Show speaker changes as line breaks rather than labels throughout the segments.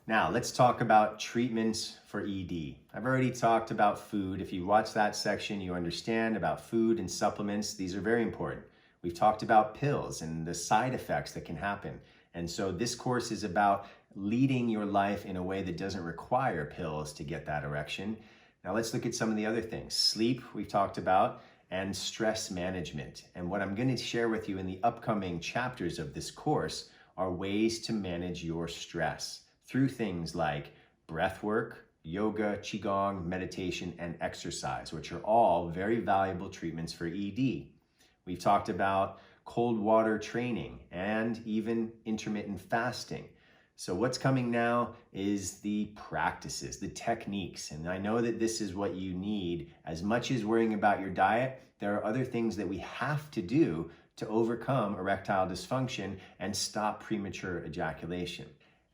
Now, let's talk about treatments for ED. I've already talked about food. If you watch that section, you understand about food and supplements. These are very important. We've talked about pills and the side effects that can happen. And so this course is about leading your life in a way that doesn't require pills to get that erection. Now, let's look at some of the other things. Sleep, we've talked about, and stress management. And what I'm going to share with you in the upcoming chapters of this course are ways to manage your stress through things like breathwork, yoga, Qigong, meditation, and exercise, which are all very valuable treatments for ED. We've talked about cold water training and even intermittent fasting. So what's coming now is the practices, the techniques. And I know that this is what you need. As much as worrying about your diet, there are other things that we have to do to overcome erectile dysfunction and stop premature ejaculation.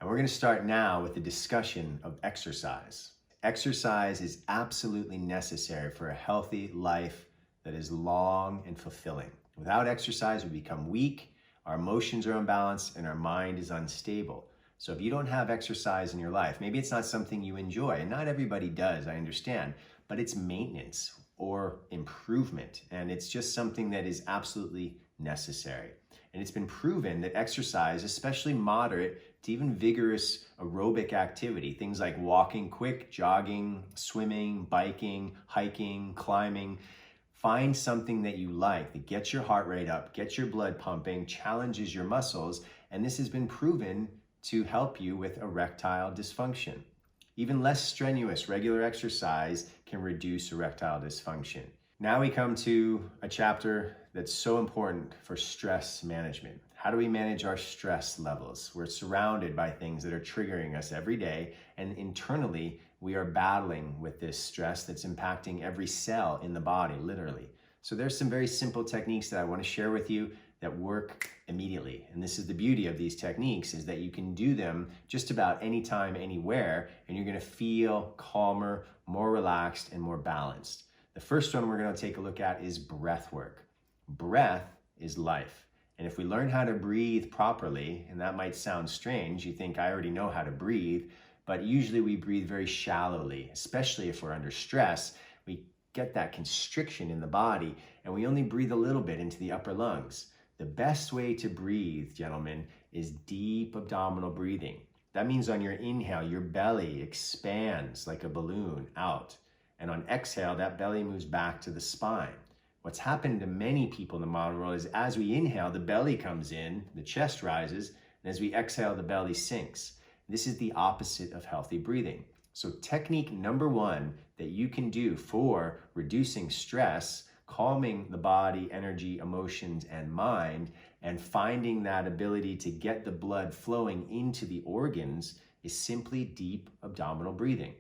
And we're going to start now with a discussion of exercise. Exercise is absolutely necessary for a healthy life that is long and fulfilling. Without exercise, we become weak, our emotions are unbalanced, and our mind is unstable. So if you don't have exercise in your life, maybe it's not something you enjoy, and not everybody does, I understand, but it's maintenance or improvement, and it's just something that is absolutely necessary. And it's been proven that exercise, especially moderate to even vigorous aerobic activity, things like walking quick, jogging, swimming, biking, hiking, climbing, find something that you like that gets your heart rate up, gets your blood pumping, challenges your muscles, and this has been proven to help you with erectile dysfunction. Even less strenuous regular exercise can reduce erectile dysfunction. Now we come to a chapter that's so important for stress management. How do we manage our stress levels? We're surrounded by things that are triggering us every day, and internally we are battling with this stress that's impacting every cell in the body, literally. So there's some very simple techniques that I want to share with you that work immediately. And this is the beauty of these techniques, is that you can do them just about anytime, anywhere, and you're going to feel calmer, more relaxed, and more balanced. The first one we're going to take a look at is breath work. Breath is life. And if we learn how to breathe properly, and that might sound strange, you think I already know how to breathe, but usually we breathe very shallowly, especially if we're under stress. We get that constriction in the body, and we only breathe a little bit into the upper lungs. The best way to breathe, gentlemen, is deep abdominal breathing. That means on your inhale, your belly expands like a balloon out. And on exhale, that belly moves back to the spine. What's happened to many people in the modern world is as we inhale, the belly comes in, the chest rises, and as we exhale, the belly sinks. This is the opposite of healthy breathing. So technique number one that you can do for reducing stress, calming the body, energy, emotions, and mind, and finding that ability to get the blood flowing into the organs is simply deep abdominal breathing.